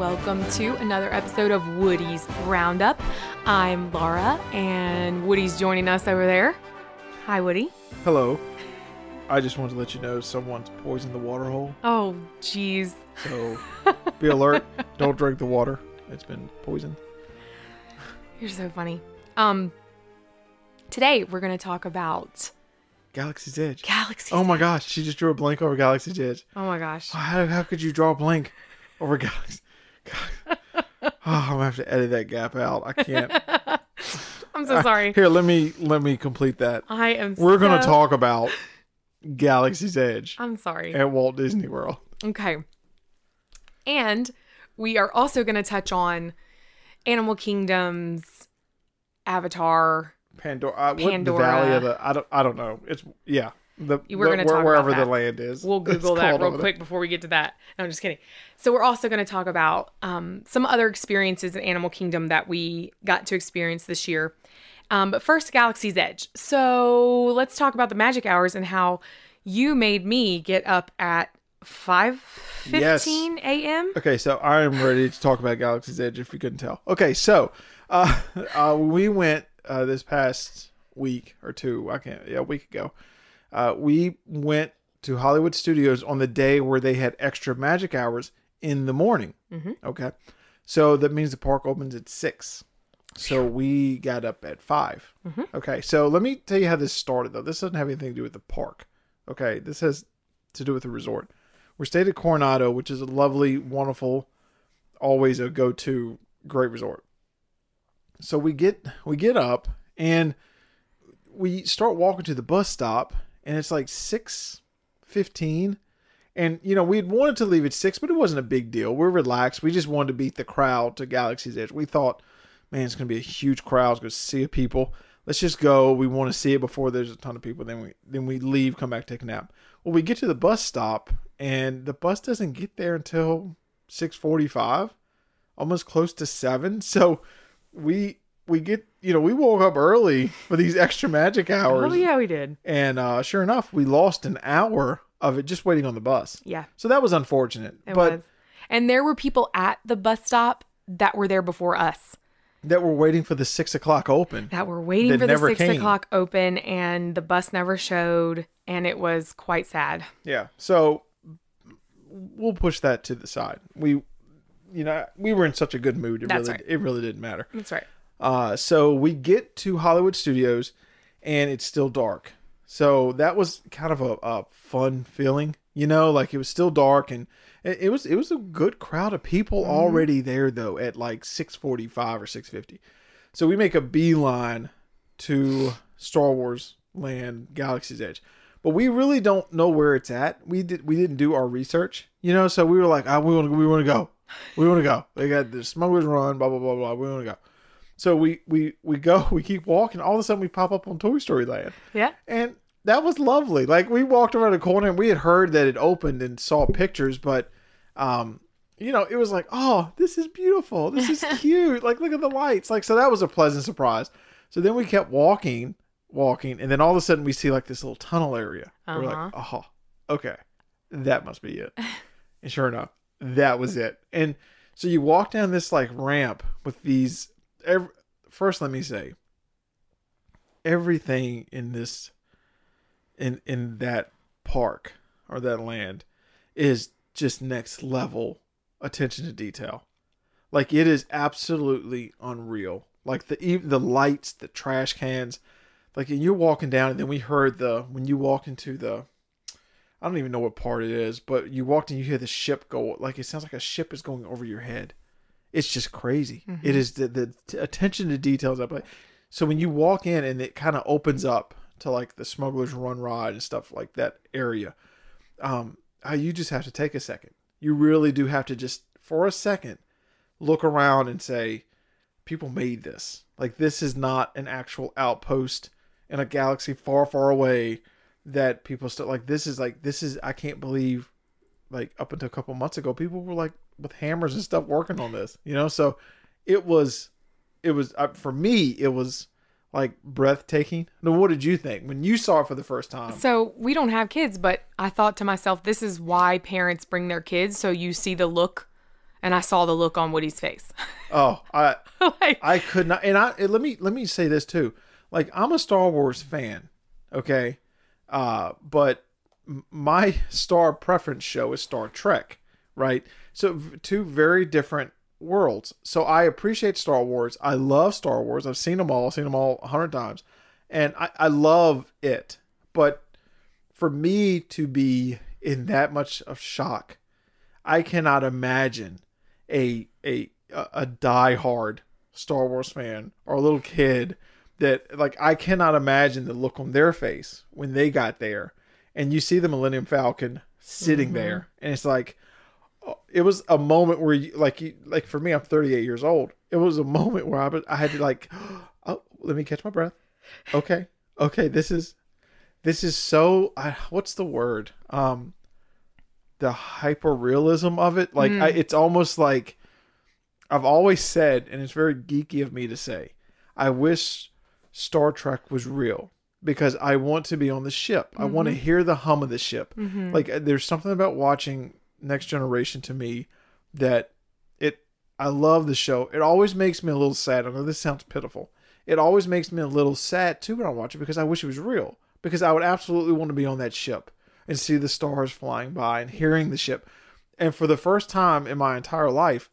welcome to another episode of Woody's Roundup. I'm Laura, and Woody's joining us over there. Hi, Woody. Hello. I just wanted to let you know someone's poisoned the water hole. Oh, jeez. So be alert. Don't drink the water. It's been poisoned. You're so funny. Today we're going to talk about Galaxy's Edge. Galaxy's Oh my gosh, she just drew a blank over Galaxy's Edge. Oh my gosh. How could you draw a blank over Galaxy? Oh, I'm gonna have to edit that gap out. I can't. I'm so sorry. Here, let me complete that. We're gonna talk about Galaxy's Edge. I'm sorry. At Walt Disney World. Okay. And we are also going to touch on Animal Kingdom's Avatar. Pandora. What, the Valley of the I don't know. It's We're gonna talk wherever about the land is. We'll Google that real quick before we get to that. No, I'm just kidding. So we're also going to talk about some other experiences in Animal Kingdom that we got to experience this year. But first, Galaxy's Edge. So let's talk about the magic hours and how you made me get up at 5:15 a.m. Okay, so I am ready to talk about Galaxy's Edge if you couldn't tell. Okay, so we went this past week or two. A week ago. We went to Hollywood Studios on the day where they had extra magic hours in the morning. Mm-hmm. Okay, so that means the park opens at 6. So we got up at 5. Mm-hmm. Okay, so let me tell you how this started, though. This doesn't have anything to do with the park. Okay, this has to do with the resort. We stayed at Coronado, which is a lovely, wonderful, always a go-to, great resort. So we get up and we start walking to the bus stop, and it's like 6:15. And, we had wanted to leave at 6, but it wasn't a big deal. We're relaxed. We just wanted to beat the crowd to Galaxy's Edge. We thought, man, it's going to be a huge crowd. It's going to see people. Let's just go. We want to see it before there's a ton of people. Then we leave, come back, take a nap. Well, we get to the bus stop, and the bus doesn't get there until 6:45, almost close to 7. So we get, we woke up early for these extra magic hours. Oh, yeah, we did. And sure enough, we lost an hour of it just waiting on the bus. Yeah. So that was unfortunate. It was. And there were people at the bus stop that were there before us. That were waiting for the 6 o'clock open. That were waiting for the 6 o'clock open, and the bus never showed, and it was quite sad. Yeah. So we'll push that to the side. We were in such a good mood. It really didn't matter. That's right. So we get to Hollywood Studios, and it's still dark. So that was kind of a fun feeling, like it was still dark, and it was a good crowd of people already there, though, at like 6:45 or 6:50. So we make a beeline to Star Wars Land, Galaxy's Edge. But we really don't know where it's at. We didn't do our research, so we were like, we want to go. We want to go. They got the Smuggler's Run, blah, blah, blah, blah. We want to go. So we go, we keep walking. All of a sudden we pop up on Toy Story Land. Yeah. And that was lovely. Like, we walked around the corner and we had heard that it opened and saw pictures, but it was like, oh, this is beautiful. This is cute. Like, look at the lights. Like, so that was a pleasant surprise. So then we kept walking, and then all of a sudden we see like this little tunnel area. We're like, oh, okay, that must be it. And sure enough, that was it. And so you walk down this like ramp with these. First, let me say, everything in this, in that park or that land, is just next level attention to detail. Like, it is absolutely unreal. Like the lights, the trash cans. Like, you're walking down, and then we heard when you walk into I don't even know what part it is, but you walked and you hear the ship go, like, it sounds like a ship is going over your head. It's just crazy. Mm-hmm. It is the attention to details up. So when you walk in and it kind of opens up to like the Smuggler's Run ride and stuff like that area, you just have to take a second. You really do have to just, for a second, look around and say, people made this. Like, this is not an actual outpost in a galaxy far, far away that people still like. This is, I can't believe, like, up until a couple months ago, people were like with hammers and stuff working on this, so it was for me, it was like breathtaking. Now, what did you think when you saw it for the first time? So we don't have kids, but I thought to myself, this is why parents bring their kids. So you see the look and I saw the look on Woody's face. Oh, Like, I could not. And let me say this too. Like, I'm a Star Wars fan, okay, but my star preference show is Star Trek, right? So two very different worlds. So I appreciate Star Wars. I love Star Wars. I've seen them all. I've seen them all 100 times, and I love it. But for me to be in that much of shock, I cannot imagine a diehard Star Wars fan or a little kid that, like, I cannot imagine the look on their face when they got there and you see the Millennium Falcon sitting there, and it's like, it was a moment where like for me, I'm 38 years old. It was a moment where I had to, like, oh, let me catch my breath. Okay, this is so, what's the word? The hyper realism of it. Like, it's almost like, I've always said, and it's very geeky of me to say, I wish Star Trek was real because I want to be on the ship. I want to hear the hum of the ship. Like, there's something about watching Next Generation to me that I love the show. It always makes me a little sad. I know this sounds pitiful. It always makes me a little sad too when I watch it because I wish it was real. Because I would absolutely want to be on that ship and see the stars flying by and hearing the ship. And for the first time in my entire life,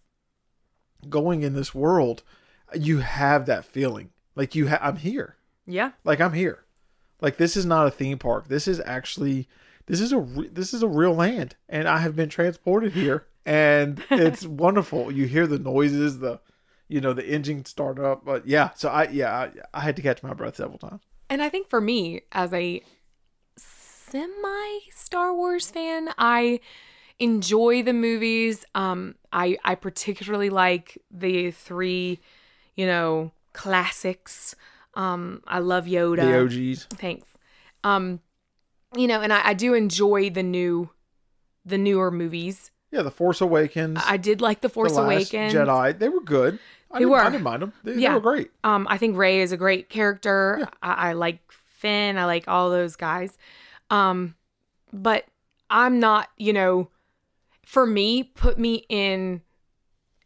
going in this world, you have that feeling. Like, I'm here. yeah. Like, I'm here. Like, this is not a theme park. This is actually, this is a real land. And I have been transported here. And it's wonderful. You hear the noises, the engine start up. But yeah, so I had to catch my breath several times. And I think for me, as a semi Star Wars fan, I enjoy the movies. I particularly like the three, classics. I love Yoda. The OGs. Thanks. And I do enjoy the newer movies. Yeah, The Force Awakens. I did like The Force Awakens. Jedi. They were good. I didn't mind them. They were great. I think Rey is a great character. Yeah. I like Finn. I like all those guys. But I'm not, for me, put me in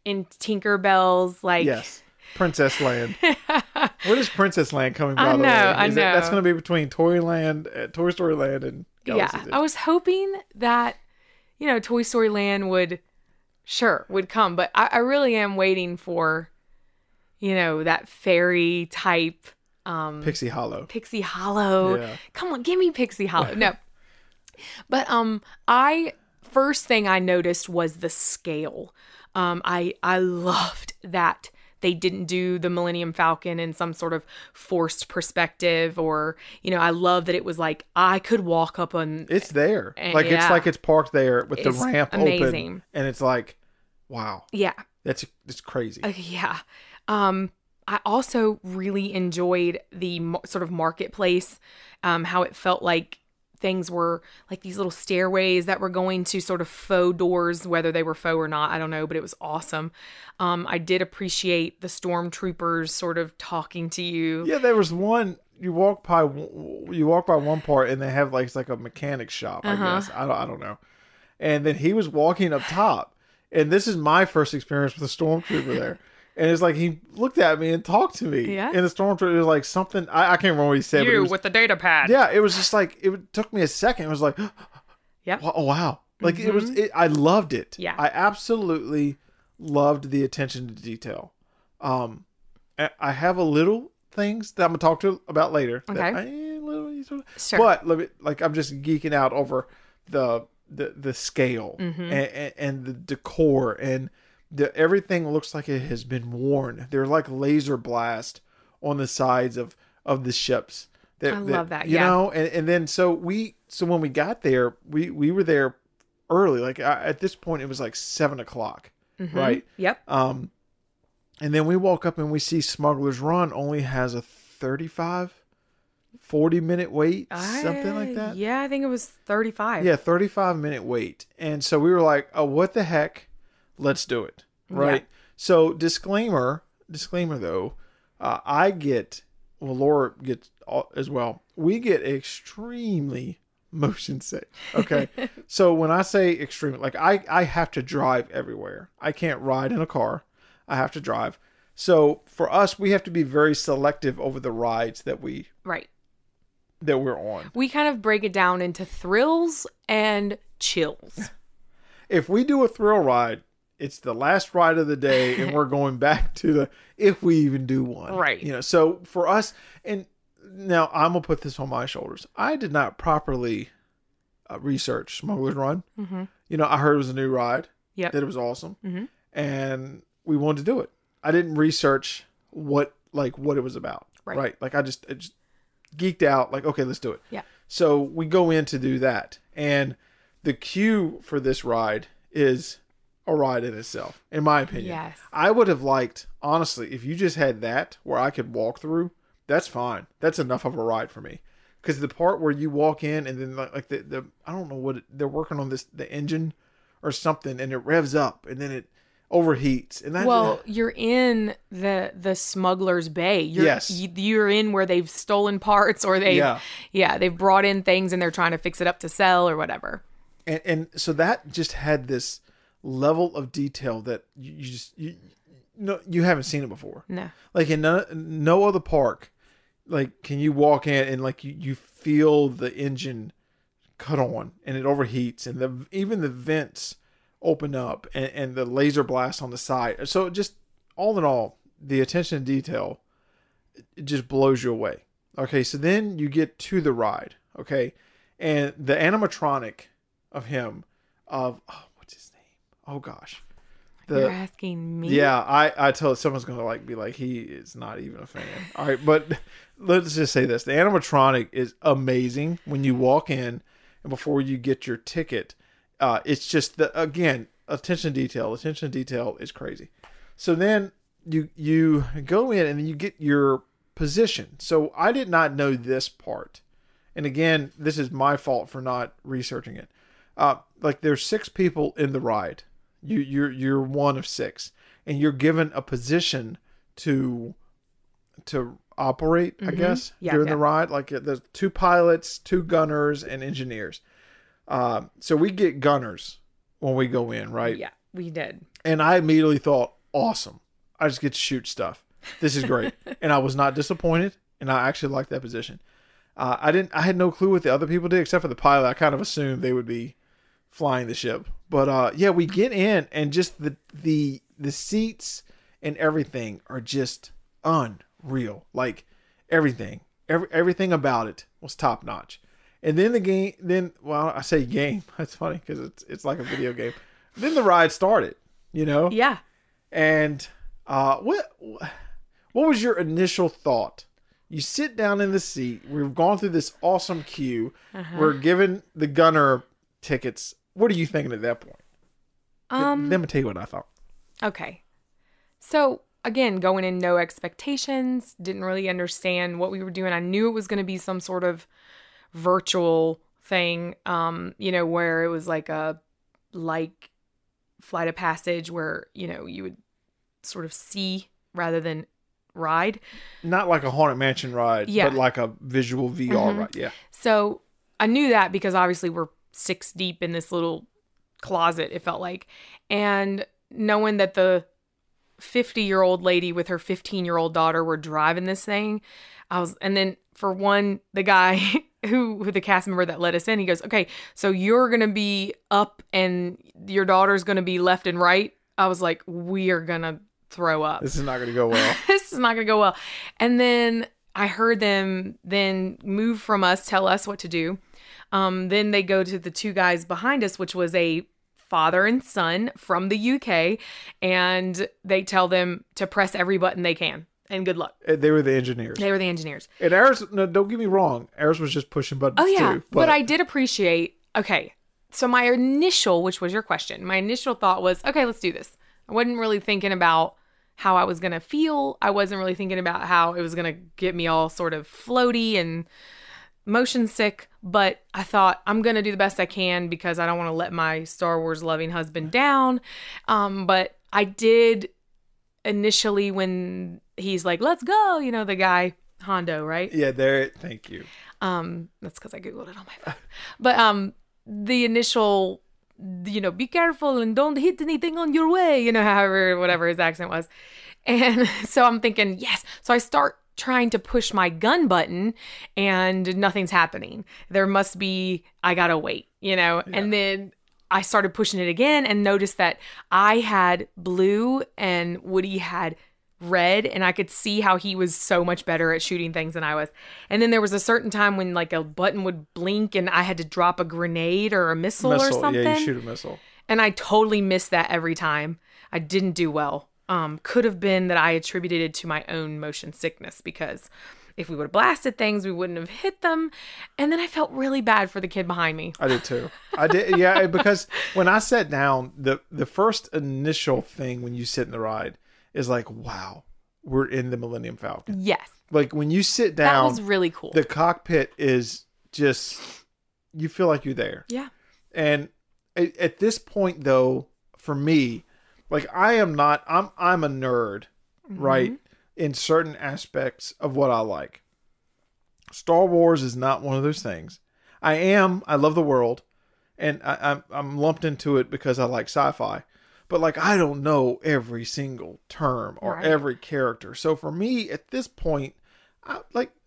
Tinkerbell's, like... Yes. Princess Land. Where does Princess Land coming by? I know. That's going to be between Toy Story Land and Galaxy's Edge. I was hoping that, Toy Story Land would come, but I really am waiting for, that fairy type. Pixie Hollow. Pixie Hollow. Yeah. Come on, give me Pixie Hollow. No. But first thing I noticed was the scale. I loved that they didn't do the Millennium Falcon in some sort of forced perspective, or, I love that it was like I could walk up on. It's there. It's like it's parked there with the ramp amazing. Open. And it's like, wow. Yeah. It's crazy. Yeah. I also really enjoyed the sort of marketplace, how it felt like things were like these little stairways that were going to sort of faux doors, whether they were faux or not, I don't know, but it was awesome. I did appreciate the stormtroopers sort of talking to you. Yeah, there was one, you walk by one part and they have it's like a mechanic shop, I guess. I don't know. And then he was walking up top, and this is my first experience with a stormtrooper there. And it's like he looked at me and talked to me. Yeah. And the stormtrooper was like something, I can't remember what he said. With the data pad. Yeah, it was just like, it took me a second. It was like, yeah. Oh, wow. Like, I loved it. Yeah. I absolutely loved the attention to detail. I have a little things that I'm going to talk about later. Okay. Sure. But I'm just geeking out over the scale and the decor, and everything looks like it has been worn. They're like laser blast on the sides of the ships. I love that. You know, and then so when we got there, we were there early. Like, at this point, it was like 7:00, right? Yep. And then we walk up and we see Smuggler's Run only has a 40-minute wait, something like that. Yeah, I think it was 35. Yeah, 35-minute wait. And so we were like, oh, what the heck? Let's do it. Right? Yeah. So disclaimer though, Laura gets as well. We get extremely motion sick. Okay. So when I say extreme, like I have to drive everywhere. I can't ride in a car. I have to drive. So for us, we have to be very selective over the rides that we're on. We kind of break it down into thrills and chills. If we do a thrill ride, it's the last ride of the day and we're going back to if we even do one. Right. You know, so for us, and now I'm going to put this on my shoulders. I did not properly research Smuggler's Run. Mm-hmm. You know, I heard it was a new ride. Yep. That it was awesome. Mm-hmm. And we wanted to do it. I didn't research what it was about. Right. Like I just geeked out. Like, okay, let's do it. Yeah. So we go in to do that. And the queue for this ride is a ride in itself, in my opinion. Yes. I would have liked, honestly, if you just had that where I could walk through, that's fine. That's enough of a ride for me. Because the part where you walk in and then like the I don't know what they're working on the engine or something, and it revs up and then it overheats. And that, you're in the smuggler's bay. Yes. You're in where they've stolen parts or they've brought in things and they're trying to fix it up to sell or whatever. And so that just had this level of detail that you haven't seen it before. No. Like in no other park, like can you walk in and like you feel the engine cut on and it overheats and even the vents open up and the laser blast on the side. So just all in all, the attention to detail, it just blows you away. Okay, so then you get to the ride. Okay, and the animatronic of him what's his name? Oh gosh. You're asking me? Yeah, I tell someone's gonna be like he is not even a fan. All right, but let's just say this: the animatronic is amazing when you walk in and before you get your ticket. It's just again attention to detail. Attention to detail is crazy. So then you go in and then you get your position. So I did not know this part, and again, this is my fault for not researching it. Like there's 6 people in the ride. You're one of 6, and you're given a position to operate. I guess during the ride. Like there's 2 pilots, 2 gunners, and engineers. So we get gunners when we go in, right? Yeah, we did. And I immediately thought, awesome. I just get to shoot stuff. This is great. And I was not disappointed. And I actually liked that position. I had no clue what the other people did except for the pilot. I kind of assumed they would be flying the ship. But yeah, we get in and just the seats and everything are just unreal. Like everything about it was top notch. And then I say game. That's funny because it's like a video game. Then the ride started, you know? Yeah. And what was your initial thought? You sit down in the seat. We've gone through this awesome queue. We're given the gunner tickets. What are you thinking at that point? Let me tell you what I thought. Okay. So again, going in no expectations, didn't really understand what we were doing. I knew it was going to be some sort of virtual thing, where it was like Flight of Passage where, you would sort of see rather than ride. Not like a Haunted Mansion ride, but like a visual VR ride. Yeah. So I knew that because obviously we're 6 deep in this little closet, it felt like. And knowing that the 50-year-old lady with her 15-year-old daughter were driving this thing, and then for one, the guy who the cast member that let us in, he goes, okay, so you're going to be up and your daughter's going to be left and right. I was like, we are going to throw up. This is not going to go well. This is not going to go well. And then I heard them then move from us, tell us what to do. Then they go to the 2 guys behind us, which was a father and son from the UK. And they tell them to press every button they can. And good luck. They were the engineers. And ours, no, don't get me wrong. Ours was just pushing buttons too. But I did appreciate, okay, so my initial, which was your question, my initial thought was, okay, let's do this. I wasn't really thinking about how I was going to feel. I wasn't really thinking about how it was going to get me all sort of floaty and motion sick. But I thought, I'm going to do the best I can because I don't want to let my Star Wars loving husband down. But I did initially when he's like, let's go, the guy Hondo, right? Yeah, there. Thank you. That's because I googled it on my phone. But the initial, be careful and don't hit anything on your way. However, whatever his accent was, and so I'm thinking yes. So I start trying to push my gun button, and nothing's happening. There must be. I gotta wait. Yeah. And then I started pushing it again and noticed that I had blue and Woody had red, and I could see how he was so much better at shooting things than I was. And then there was a certain time when like a button would blink and I had to drop a grenade or a missile or something. Yeah, you shoot a missile. And I totally missed that every time. I didn't do well. Could have been that I attributed it to my own motion sickness, because if we would have blasted things, we wouldn't have hit them. And then I felt really bad for the kid behind me. I did too. I did. Yeah, because when I sat down, the first initial thing when you sit in the ride is like, wow, we're in the Millennium Falcon. Yes. Like when you sit down, that was really cool. The cockpit is just, you feel like you're there. Yeah. And at this point though, for me, like I'm a nerd, right? In certain aspects of what I like. Star Wars is not one of those things. I love the world, and I'm lumped into it because I like sci-fi. But like I don't know every single term or every character. So for me at this point, I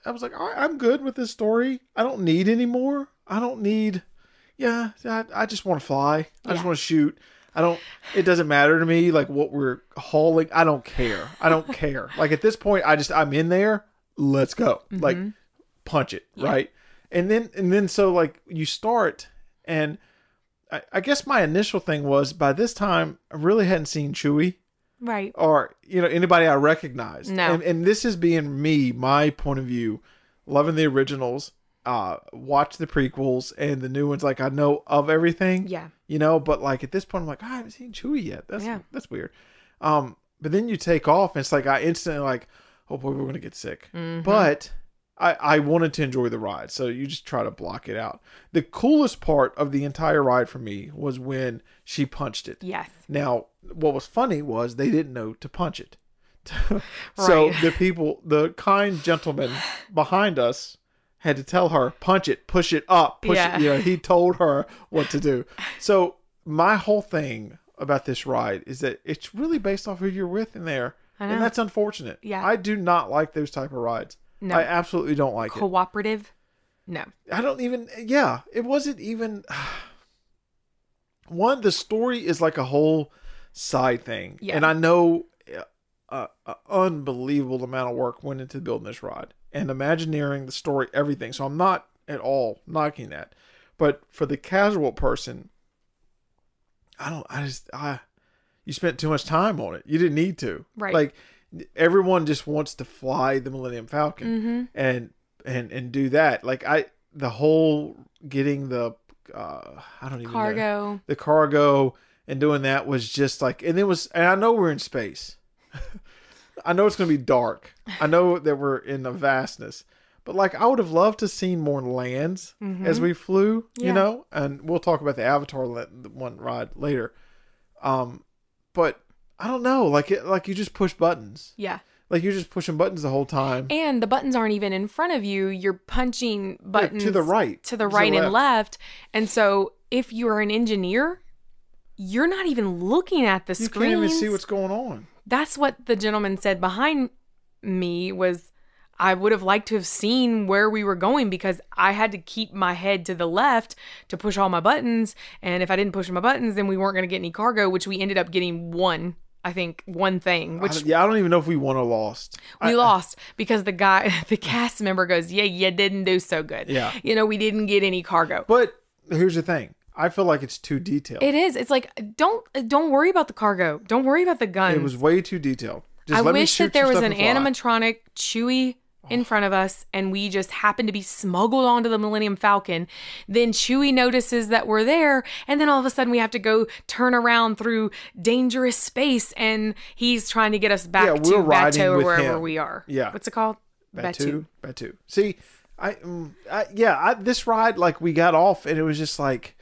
was like, all right, I'm good with this story. I don't need any more. I don't need. Yeah, I just want to fly. I just want to shoot. It doesn't matter to me, like what we're hauling. I don't care. Like at this point, I'm in there. Let's go. Like punch it. Yeah. Right. And then, so like you start, and I guess my initial thing was by this time, I really hadn't seen Chewie. Right. Or, anybody I recognized. No. And this is being me, my point of view, loving the originals, watch the prequels and the new ones. Like I know of everything. Yeah. But like at this point I'm like, I haven't seen Chewie yet. That's weird. But then you take off and it's like I instantly like, oh boy, we're gonna get sick. But I wanted to enjoy the ride, so you just try to block it out. The coolest part of the entire ride for me was when she punched it. Yes. Now, what was funny was they didn't know to punch it. So the kind gentleman behind us had to tell her, punch it, push it up, push it. He told her what to do. So my whole thing about this ride is that it's really based off who you're with in there. And that's unfortunate. Yeah. I do not like those type of rides. No. I absolutely don't like Cooperative? No. I don't even, it wasn't even, the story is like a whole side thing. Yeah. And I know an unbelievable amount of work went into building this ride. And Imagineering, the story, everything. So I'm not at all knocking that. But for the casual person, you spent too much time on it. You didn't need to. Right. Like, everyone just wants to fly the Millennium Falcon and do that. Like, the whole getting the, I don't even know. The cargo and doing that was just like, and I know we're in space. I know it's going to be dark. I know that we're in the vastness, but like I would have loved to seen more lands as we flew, and we'll talk about the Avatar one ride later. But I don't know, like you just push buttons. Yeah. Like you're just pushing buttons the whole time. And the buttons aren't even in front of you. You're punching buttons to the right. To the right and left. And so if you're an engineer, you're not even looking at the screens. You can't even see what's going on. That's what the gentleman said behind me was, I would have liked to have seen where we were going because I had to keep my head to the left to push all my buttons. And if I didn't push my buttons, then we weren't going to get any cargo, which we ended up getting one thing. Which I don't even know if we won or lost. We lost because the cast member goes, yeah, you didn't do so good. Yeah. We didn't get any cargo. But here's the thing. I feel like it's too detailed. It is. It's like, don't worry about the cargo. Don't worry about the guns. It was way too detailed. I wish that there was an animatronic Chewie in front of us and we just happened to be smuggled onto the Millennium Falcon. Then Chewie notices that we're there and then all of a sudden we have to go turn around through dangerous space and he's trying to get us back to Batuu or wherever we are. Yeah. What's it called? Batuu. See, this ride, like we got off and it was just like,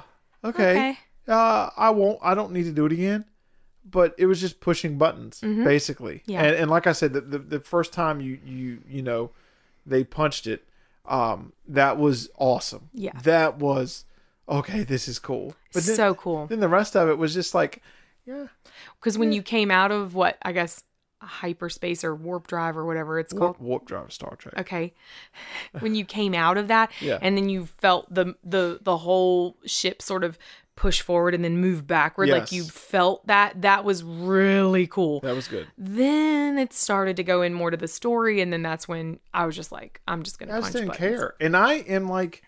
okay. I don't need to do it again. but it was just pushing buttons basically. Yeah. And like I said, the first time you know they punched it, that was awesome. Yeah. That was okay. This is cool. But then, So cool. Then the rest of it was just like, yeah. Because when you came out of what I guess hyperspace or warp drive or whatever it's called. Warp drive, Star Trek. Okay. When you came out of that, Yeah. and then you felt the whole ship sort of push forward and then move backward, like Yes. you felt that was really cool. That was good. Then it started to go in more to the story, and then that's when I was just like, I'm just gonna I punch just didn't buttons. care. And I am like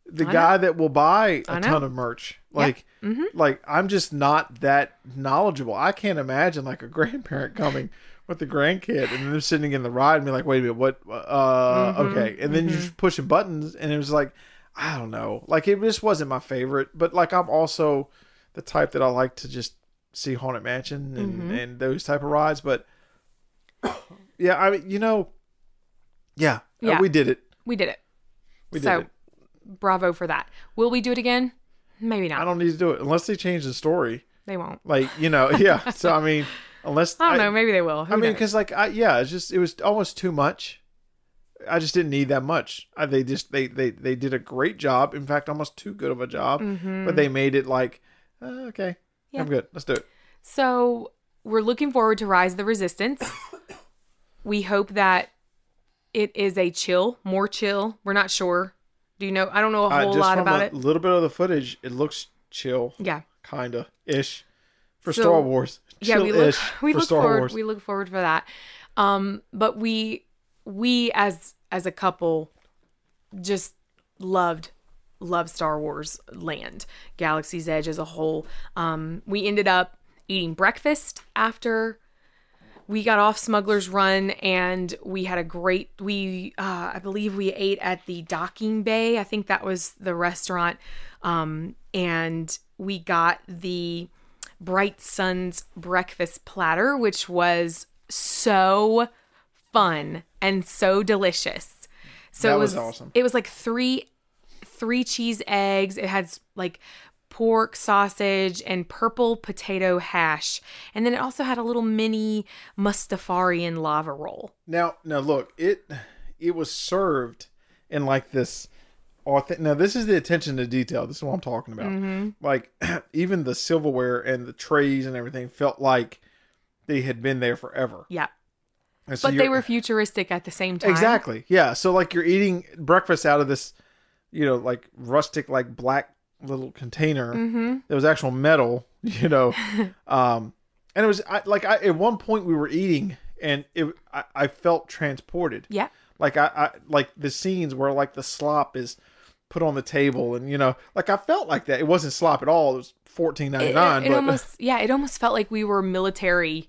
the I guy that will buy I a know. ton of merch. Like, like I'm just not that knowledgeable. I can't imagine like a grandparent coming with the grandkid and them sitting in the ride and be like, wait a minute, what? Okay. And then you're just pushing buttons, and it was like, I don't know. Like, it just wasn't my favorite. But like, I'm also the type that I like to just see Haunted Mansion and those type of rides. But yeah, I mean, you know, yeah. We did it. We did it. We did So, it. bravo for that. Will we do it again? Maybe not. I don't need to do it unless they change the story. They won't. Like, you know, yeah. So I mean, unless I don't know. Maybe they will. Who I mean, knows? because like, it was almost too much. I just didn't need that much. They did a great job. In fact, almost too good of a job. But they made it like, okay, Yeah. I'm good. Let's do it. So we're looking forward to Rise of the Resistance. We hope that it is more chill. We're not sure. Do you know? I don't know a whole Just lot from about a it. little bit of the footage, it looks chill, Yeah. kinda ish, for So, Star Wars. Yeah, we Chill-ish look for Star forward. Wars. We look forward for that. But we as a couple just loved Star Wars Land, Galaxy's Edge as a whole. We ended up eating breakfast after we got off Smuggler's Run, and we had a great, I believe we ate at the Docking Bay. I think that was the restaurant. And we got the Bright Sun's breakfast platter, which was so fun and so delicious. So That it was awesome. It was like three cheese eggs. It had like pork sausage and purple potato hash, and then it also had a little mini Mustafarian lava roll. Now look, it was served in like this now this is the attention to detail. This is what I'm talking about. Like, even the silverware and the trays and everything felt like they had been there forever. Yeah. And so But they were futuristic at the same time. exactly, yeah. So like, you're eating breakfast out of this, you know, like rustic, like black little container. There was actual metal, you know, and it was at one point we were eating, and I felt transported. Yeah. Like I like the scenes where like the slop is put on the table, and you know, like I felt like that. It wasn't slop at all. It was $14.99. It But it almost felt like we were military.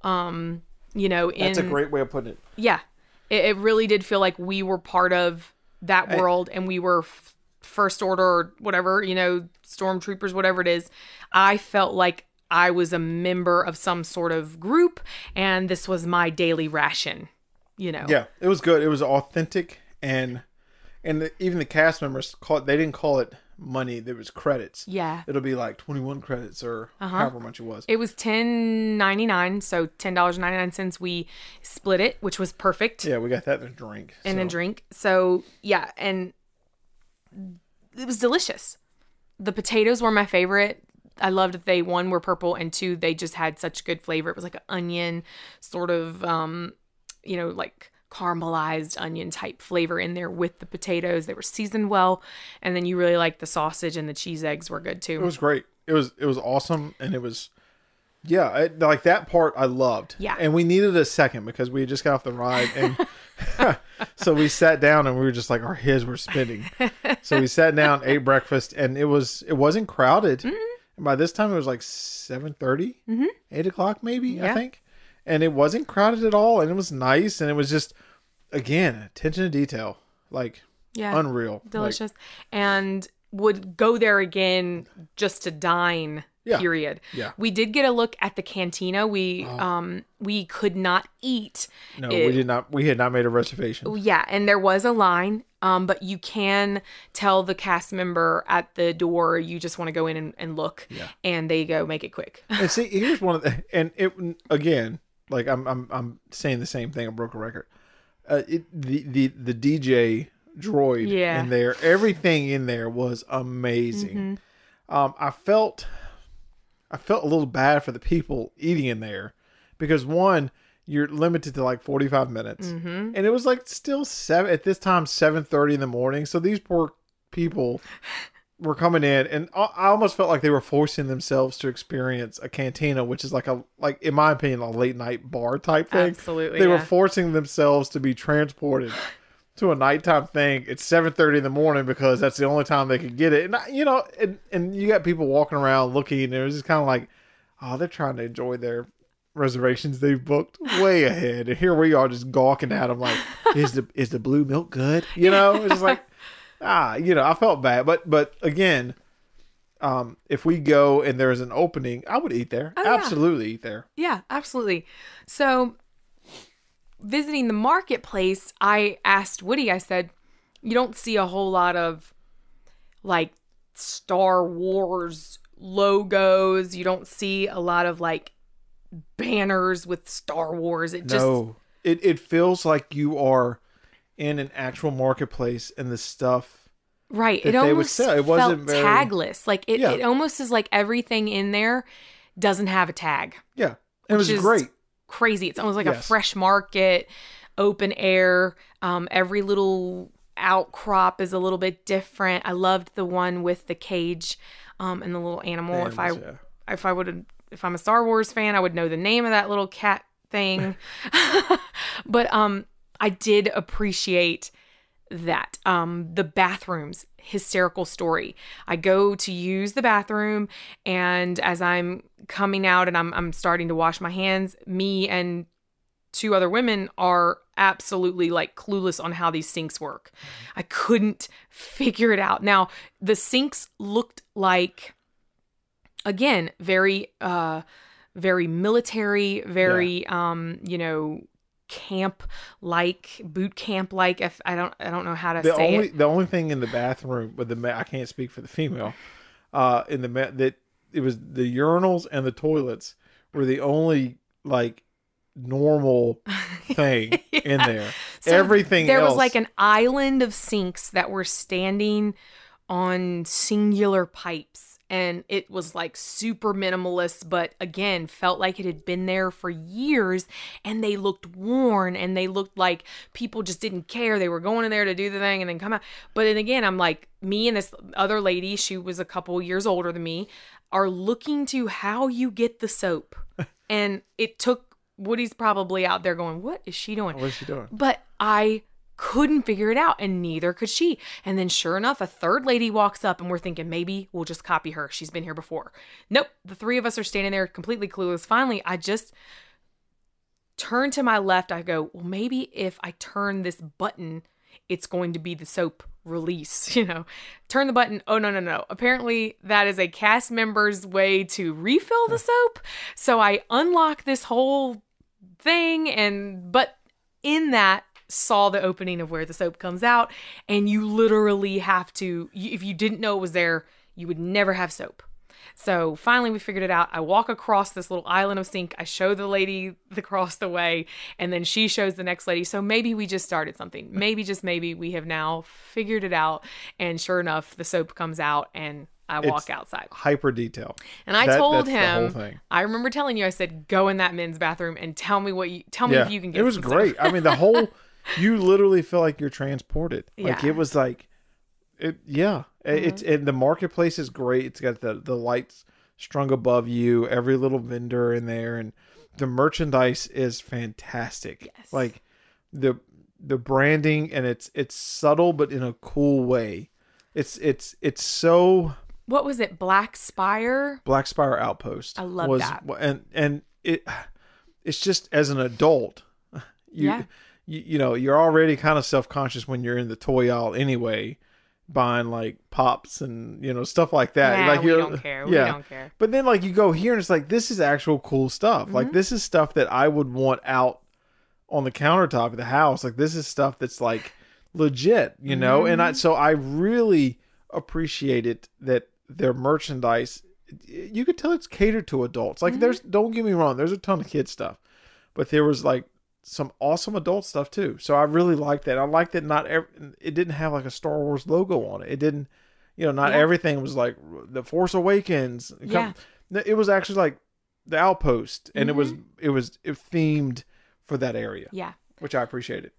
You know, that's a great way of putting it. Yeah, it really did feel like we were part of that world, and we were First Order or whatever, you know, stormtroopers, whatever it is. I felt like I was a member of some sort of group, and this was my daily ration. You know. Yeah, it was good. It was authentic, and even the cast members they didn't call it money. There was credits. Yeah. It'll be like 21 credits or however much it was. It was $10.99, so $10.99. We split it, which was perfect. Yeah, we got that in a drink. And a drink. So yeah, and it was delicious. The potatoes were my favorite. I loved that they, one, were purple, and two, they just had such good flavor. It was like an onion sort of, you know, like caramelized onion type flavor in there with the potatoes. They were seasoned well, and then you really liked the sausage, and the cheese eggs were good too. It was great. It was awesome, and it was, yeah, like that part I loved. Yeah. And we needed a second because we just got off the ride, and so we sat down, and we were just like, our heads were spinning. So we sat down, ate breakfast, and it wasn't crowded. And by this time it was like 7:30, 8 o'clock maybe, I think. And it wasn't crowded at all, and it was nice, and it was just, again, attention to detail, like, unreal, delicious, and would go there again just to dine. Yeah. Period. Yeah. We did get a look at the cantina. We could not eat. No, we did not. We had not made a reservation. Yeah, and there was a line. But you can tell the cast member at the door you just want to go in and look, and they go make it quick. And see, here's one of the, and it again, like I'm saying the same thing. I broke a record. The DJ droid in there, everything in there was amazing. I felt a little bad for the people eating in there because one, you're limited to like 45 minutes. And it was like still 7:30 in the morning. So these poor people were coming in, and I almost felt like they were forcing themselves to experience a cantina, which is like in my opinion, a late night bar type thing. Absolutely. They were forcing themselves to be transported to a nighttime thing at 7:30 in the morning because that's the only time they could get it. And and you got people walking around looking, and it was just kind of like, oh, they're trying to enjoy their reservations they've booked way ahead, and here we are just gawking at them like, is the blue milk good? It's just like, I felt bad, but again, if we go and there's an opening, I would eat there. Absolutely eat there. Yeah, absolutely. So visiting the marketplace, I asked Woody, I said, you don't see a whole lot of like Star Wars logos. You don't see a lot of like banners with Star Wars. It feels like you are in an actual marketplace, and the stuff it almost felt tagless. Like it almost is like everything in there doesn't have a tag. Yeah, it was great. Crazy. It's almost like a fresh market, open air. Every little outcrop is a little bit different. I loved the one with the cage and the little animal. If I'm a Star Wars fan, I would know the name of that little cat thing. But I did appreciate that. The bathrooms, hysterical story. I go to use the bathroom, and as I'm coming out and I'm starting to wash my hands, me and two other women are absolutely like clueless on how these sinks work. I couldn't figure it out. Now, the sinks looked like, again, very military, very camp like, boot camp like. If I don't know how to say it. The only thing in the bathroom with I can't speak for the female. That it was the urinals and the toilets were the only like normal thing in there. So everything there else was like an island of sinks that were standing on singular pipes. And it was like super minimalist, but again, felt like it had been there for years, and they looked worn, and they looked like people just didn't care. They were going in there to do the thing and then come out. But then again, I'm like, me and this other lady, she was a couple years older than me, are looking to how you get the soap. And it took, Woody's probably out there going, what is she doing? What is she doing? But I couldn't figure it out, and neither could she. And then sure enough, a third lady walks up, and we're thinking maybe we'll just copy her. She's been here before. Nope. The three of us are standing there completely clueless. Finally, I just turn to my left. I go, well, maybe if I turn this button, it's going to be the soap release, turn the button. Oh, no. Apparently that is a cast member's way to refill the soap. So I unlock this whole thing, but in that, saw the opening of where the soap comes out, and you literally have to, if you didn't know it was there, you would never have soap. So finally we figured it out. I walk across this little island of sink. I show the lady across the way, and then she shows the next lady. So maybe we just started something. Maybe, just maybe, we have now figured it out. And sure enough, the soap comes out, and I walk outside. Hyper detail. And I told him, I remember telling you, I said, go in that men's bathroom and tell me if you can get. It was great. I mean, the whole, you literally feel like you're transported. Like it was like, it's, and the marketplace is great. It's got the lights strung above you, every little vendor in there, and the merchandise is fantastic. Yes. Like the branding, and it's subtle but in a cool way. It's so. What was it? Black Spire Outpost. I love that. And it's just, as an adult, you're already kind of self-conscious when you're in the toy aisle anyway, buying like pops and stuff like that. Yeah, like we don't care. We don't care. But then like you go here and it's like, this is actual cool stuff. Mm-hmm. Like this is stuff that I would want out on the countertop of the house. Like this is stuff that's like legit, you know? And I really appreciated that their merchandise, you could tell it's catered to adults. Like don't get me wrong, there's a ton of kids stuff, but there was like some awesome adult stuff too. So I really liked that. I liked that it didn't have like a Star Wars logo on it. It didn't, not everything was like the Force Awakens. Yeah. It was actually like the Outpost, and it was themed for that area. Yeah. Which I appreciated.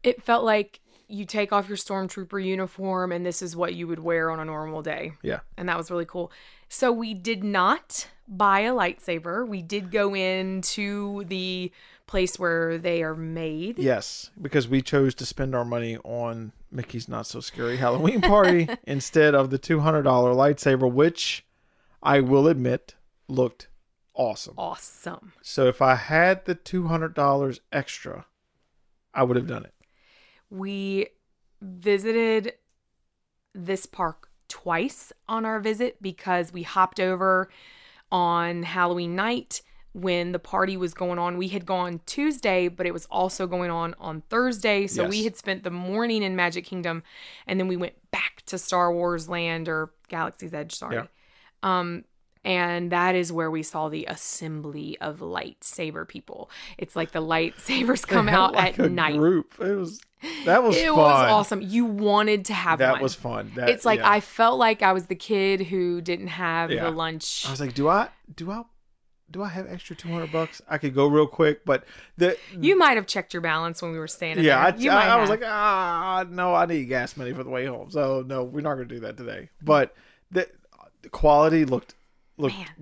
It felt like you take off your stormtrooper uniform and this is what you would wear on a normal day. Yeah. And that was really cool. So we did not buy a lightsaber. We did go into the place where they are made. Yes, because we chose to spend our money on Mickey's Not So Scary Halloween Party instead of the $200 lightsaber, which I will admit looked awesome. Awesome. So if I had the $200 extra, I would have done it. We visited this park twice on our visit because we hopped over on Halloween night when the party was going on. We had gone Tuesday, but it was also going on Thursday. So we had spent the morning in Magic Kingdom, and then we went back to Star Wars Land, or Galaxy's Edge, sorry. Yeah. And that is where we saw the assembly of lightsaber people. It's like the lightsabers come out like at a night. Group. That was fun. It was awesome. You wanted to have one. That was fun. It's like I felt like I was the kid who didn't have the lunch. I was like, do I have extra $200? I could go real quick, but you might have checked your balance when we were standing there. I was like, no, I need gas money for the way home. So no, we're not going to do that today. But the quality looked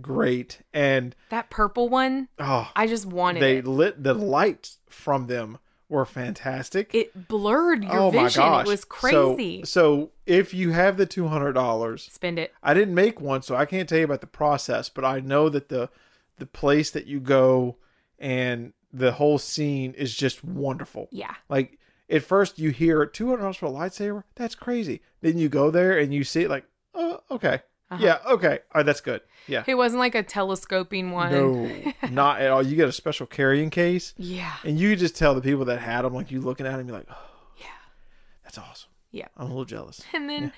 great, and that purple one, I just wanted it. Lit the lights from them were fantastic. It blurred your vision. My gosh. It was crazy. So if you have the $200, spend it. I didn't make one, so I can't tell you about the process, but I know that the place that you go and the whole scene is just wonderful. Yeah. Like at first you hear $200 for a lightsaber. That's crazy. Then you go there and you see it like, oh, okay. Yeah, okay. All right, that's good. Yeah. It wasn't like a telescoping one. No, not at all. You get a special carrying case. Yeah. And you just tell the people that had them, like you looking at them, you're like, oh, yeah, that's awesome. Yeah. I'm a little jealous. And then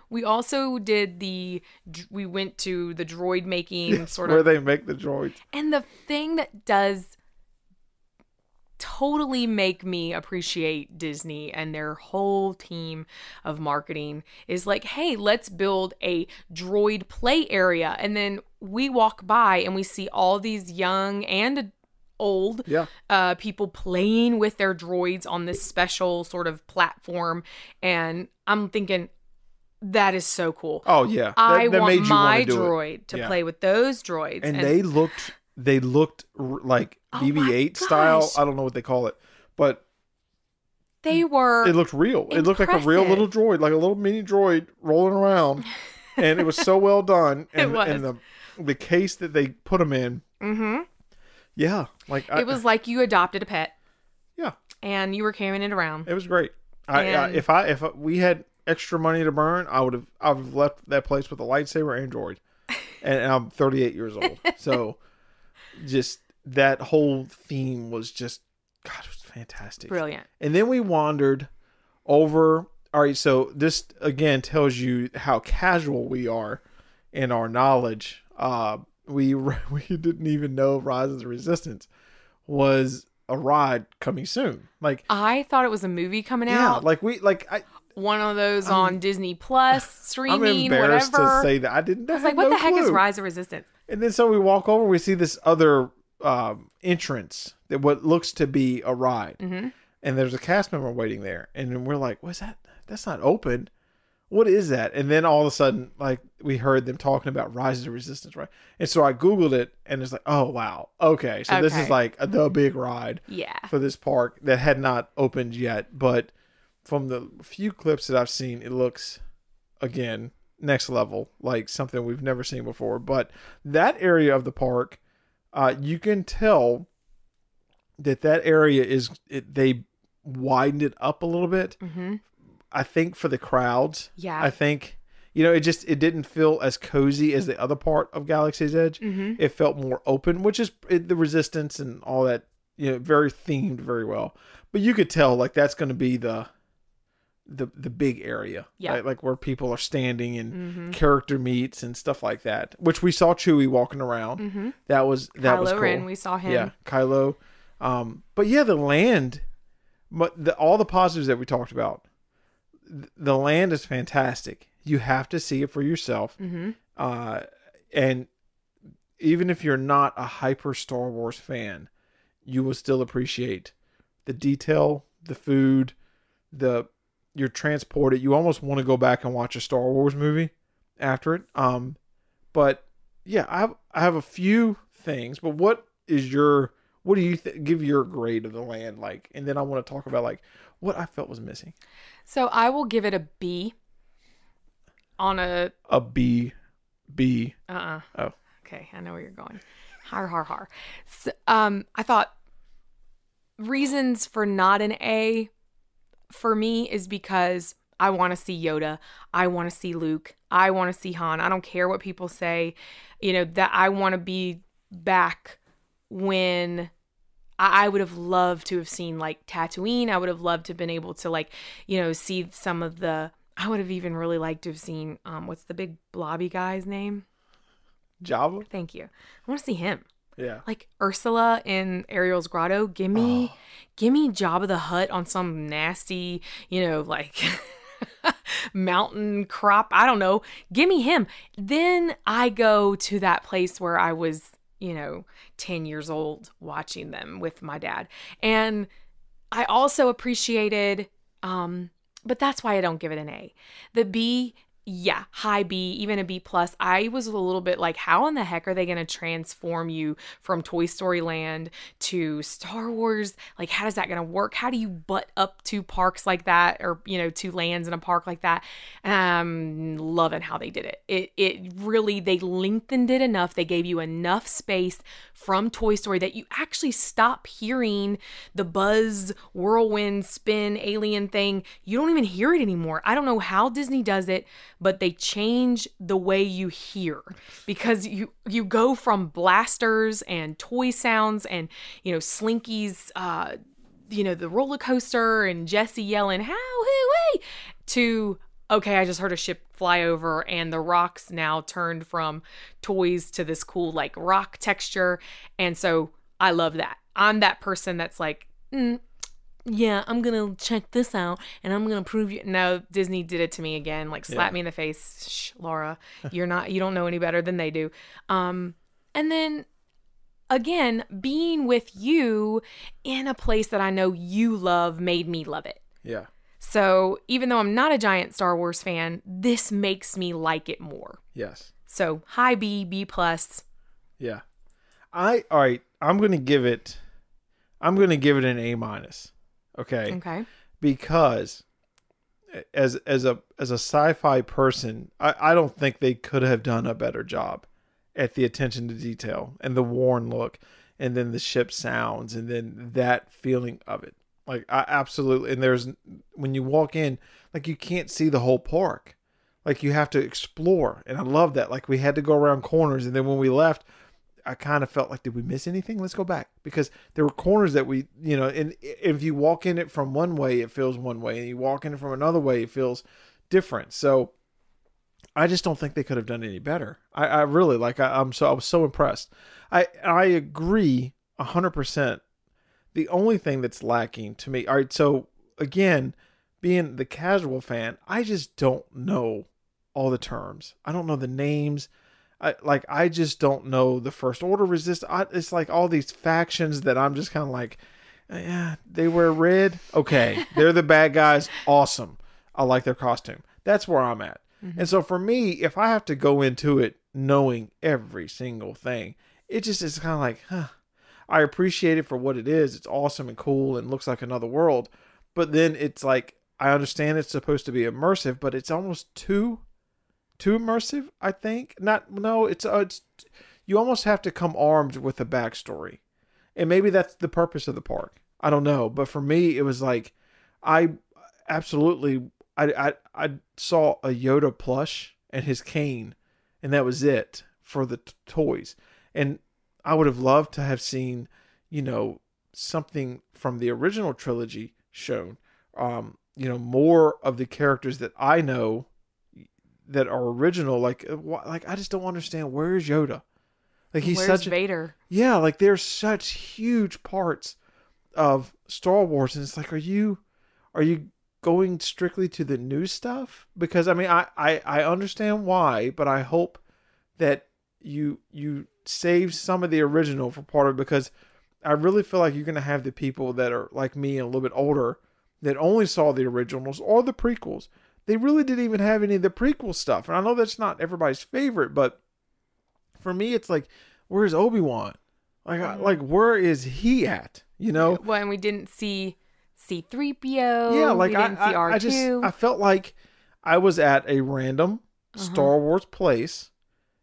we also did we went to the droid making sort of. Where they make the droids. And the thing that does totally make me appreciate Disney and their whole team of marketing is like, hey, let's build a droid play area. And then we walk by and we see all these young and old people playing with their droids on this special sort of platform. And I'm thinking, that is so cool. Oh, yeah. I want my droid to play with those droids. And they looked like BB-8 style. I don't know what they call it, but it looked real. Impressive. It looked like a real little droid, like a little mini droid rolling around, and it was so well done. And, it was. And the case that they put them in. Mm-hmm. Yeah, like it was like you adopted a pet. Yeah, and you were carrying it around. It was great. If we had extra money to burn, I would have left that place with a lightsaber and droid. And I'm 38 years old, so just that whole theme was just, God, it was fantastic. Brilliant. And then we wandered over. All right, so this again tells you how casual we are in our knowledge. We didn't even know Rise of the Resistance was a ride coming soon. Like, I thought it was a movie coming out. One of those on Disney Plus streaming. I'm embarrassed whatever. to say that I didn't. I was like, what the heck is Rise of Resistance? And then so we walk over, we see this other entrance that what looks to be a ride, and there's a cast member waiting there, and then we're like, what's that? That's not open. What is that? And then all of a sudden, like, we heard them talking about Rise of the Resistance, right? And so I Googled it, and it's like, oh, wow. Okay. So this is like the big ride for this park that had not opened yet. But from the few clips that I've seen, it looks, again, next level, like something we've never seen before. But that area of the park, you can tell that area they widened it up a little bit. Mm-hmm. I think for the crowds. Yeah. I think, it didn't feel as cozy as the other part of Galaxy's Edge. Mm-hmm. It felt more open, which is the Resistance and all that, very themed very well. But you could tell, like, that's going to be the the big area, Yeah. like where people are standing and character meets and stuff like that. Which we saw Chewie walking around. That was Kylo cool. Ren, we saw him. Yeah, Kylo. But yeah, the land, but all the positives that we talked about. The land is fantastic. You have to see it for yourself. And even if you're not a hyper Star Wars fan, you will still appreciate the detail, the food, you're transported. You almost want to go back and watch a Star Wars movie after it. But yeah, I have a few things, but what do you give your grade of the land like? And then I want to talk about like what I felt was missing. So I will give it a B on a B. Oh. Okay, I know where you're going. Har har har. So, I thought reasons for not an A for me is because I want to see Yoda. I want to see Luke. I want to see Han. I don't care what people say. That I want to be back when I would have loved to have seen like Tatooine. I would have loved to have been able to like, see some of the, I would have even really liked to have seen, what's the big blobby guy's name? Jabba? Thank you. I want to see him. Yeah. Like Ursula in Ariel's Grotto. Give me Jabba the Hutt on some nasty, like mountain crop. I don't know. Give me him. Then I go to that place where I was, 10 years old watching them with my dad. And I also appreciated, but that's why I don't give it an A. The B, yeah, high B, even a B plus. I was a little bit like, how in the heck are they going to transform you from Toy Story Land to Star Wars? Like, how is that going to work? How do you butt up two parks like that, or two lands in a park like that? Loving how they did it. It really, they lengthened it enough. They gave you enough space from Toy Story that you actually stop hearing the buzz, whirlwind, spin, alien thing. You don't even hear it anymore. I don't know how Disney does it, but they change the way you hear, because you go from blasters and toy sounds and, Slinky's, the roller coaster and Jesse yelling, how, hoo, hey, to, okay, I just heard a ship fly over and the rocks now turned from toys to this cool, like, rock texture. And so I love that. I'm that person that's like, yeah, I'm going to check this out and I'm going to prove you. No, Disney did it to me again. Like, slap me in the face. Shh, Laura, you don't know any better than they do. And then again, being with you in a place that I know you love made me love it. Yeah. So even though I'm not a giant Star Wars fan, this makes me like it more. Yes. So high B, B plus. Yeah. All right. I'm going to give it an A minus. Okay. Because as a sci-fi person, I don't think they could have done a better job at the attention to detail and the worn look, and then the ship sounds, and then that feeling of it. Like, I absolutely, and when you walk in, like, you can't see the whole park. Like, you have to explore, and I love that. Like, we had to go around corners, and then when we left, I kind of felt like, did we miss anything? Let's go back, because there were corners that we, and if you walk in it from one way, it feels one way, and you walk in it from another way, it feels different. So I just don't think they could have done any better. I really, like, I was so impressed. I agree 100%. The only thing that's lacking to me, all right, so again, being the casual fan, I just don't know all the terms. I don't know the names. I just don't know the First Order resistance. It's like all these factions that I'm just kind of like, yeah, they wear red. Okay, they're the bad guys. Awesome. I like their costume. That's where I'm at. Mm-hmm. And so for me, if I have to go into it knowing every single thing, it just is kind of like, I appreciate it for what it is. It's awesome and cool and looks like another world. But then it's like, I understand it's supposed to be immersive, but it's almost too immersive, I think. It's you almost have to come armed with a backstory. And maybe that's the purpose of the park. I don't know. But for me, it was like, I saw a Yoda plush and his cane, and that was it for the toys. And I would have loved to have seen, something from the original trilogy shown. more of the characters that I know that are original. Like I just don't understand, where is Yoda? Like he's Where's such Vader? Yeah, like they're such huge parts of Star Wars, and it's like, are you going strictly to the new stuff? Because I mean, I understand why, but I hope that you save some of the original for part of it, because I really feel like you're going to have the people that are like me and a little bit older that only saw the originals or the prequels. They really didn't even have any of the prequel stuff. And I know that's not everybody's favorite, but for me, it's like, where's Obi-Wan? Like where is he at? Well, and we didn't see C-3PO. Yeah, like we didn't see R2. I felt like I was at a random Star Wars place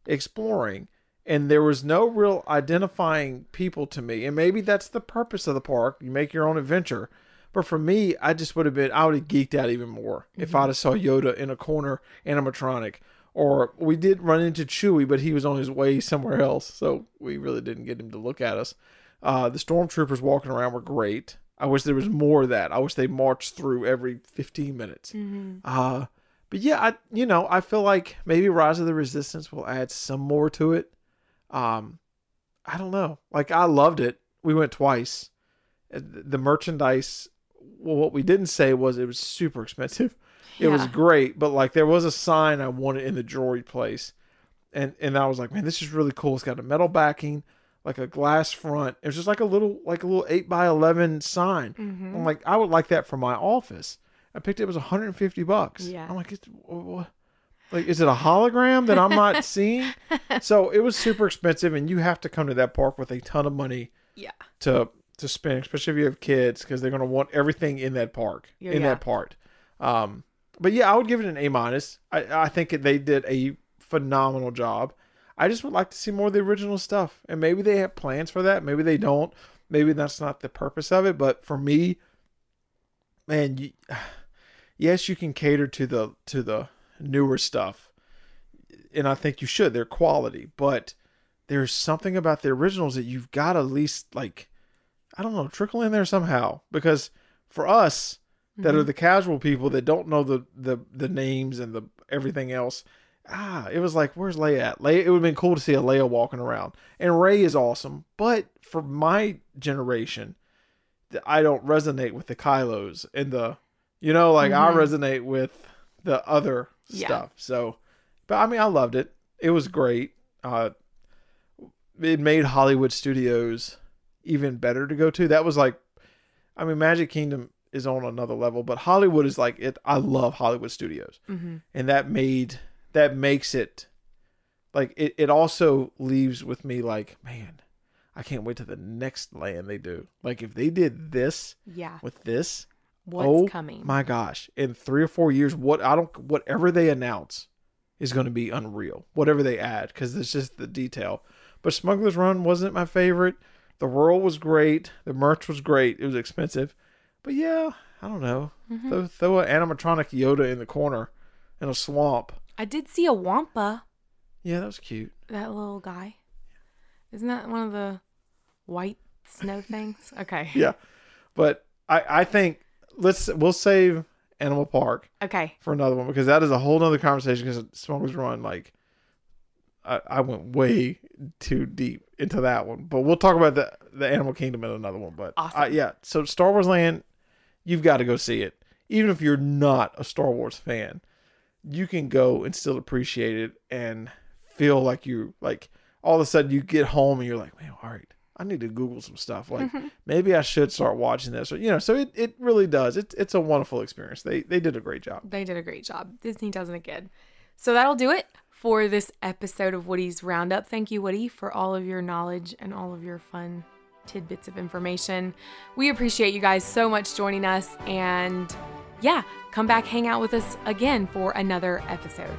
exploring, and there was no real identifying people to me. And maybe that's the purpose of the park. You make your own adventure. But for me, I would have geeked out even more if I'd have saw Yoda in a corner animatronic. Or we did run into Chewie, but he was on his way somewhere else, so we really didn't get him to look at us. The stormtroopers walking around were great. I wish there was more of that. I wish they marched through every 15 minutes. But yeah, I feel like maybe Rise of the Resistance will add some more to it. I don't know. Like, I loved it. We went twice. The merchandise, well, what we didn't say was it was super expensive. It was great, but like there was a sign I wanted in the droid place. And I was like, man, this is really cool. It's got a metal backing, like a glass front. It was just like a little 8x11 sign. I'm like, I would like that for my office. I picked it was $150. Yeah. I'm like, is it a hologram that I'm not seeing? So it was super expensive, and you have to come to that park with a ton of money. Yeah. To spend, especially if you have kids, because they're going to want everything in that park, that part. But yeah, I would give it an A-. I think they did a phenomenal job. I just would like to see more of the original stuff, and maybe they have plans for that. Maybe they don't. Maybe that's not the purpose of it. But for me, man, yes, you can cater to the newer stuff, and I think you should. They're quality, but there's something about the originals that you've got to at least, like, I don't know, trickle in there somehow. Because for us that are the casual people that don't know the names and the everything else, it was like, where's Leia at? It would have been cool to see a Leia walking around. And Rey is awesome, but for my generation, I don't resonate with the Kylos and I resonate with the other stuff. So, but I mean, I loved it. It was great. It made Hollywood Studios even better to go to. That was like, I mean, Magic Kingdom is on another level, but Hollywood is like it. I love Hollywood Studios, and that makes it like it also leaves with me like, man, I can't wait to the next land they do. Like if they did this, with this, what's coming? My gosh, in 3 or 4 years, whatever they announce is going to be unreal. Whatever they add, because it's just the detail. But Smuggler's Run wasn't my favorite. The world was great. The merch was great. It was expensive. But yeah, I don't know. Throw an animatronic Yoda in the corner in a swamp. I did see a Wampa. Yeah, that was cute. That little guy. Isn't that one of the white snow things? Okay. Yeah. But I think we'll save Animal Park for another one, because that is a whole nother conversation, because Smuggler's Run, like, I went way too deep into that one. But we'll talk about the Animal Kingdom in another one. But awesome. So Star Wars Land, you've got to go see it. Even if you're not a Star Wars fan, you can go and still appreciate it and feel like all of a sudden you get home and you're like, man, all right, I need to Google some stuff. Like maybe I should start watching this, or, so it really does. It's a wonderful experience. They did a great job. They did a great job. Disney doesn't it good. So that'll do it for this episode of Woody's Roundup. Thank you, Woody, for all of your knowledge and all of your fun tidbits of information. We appreciate you guys so much joining us, and come back, hang out with us again for another episode.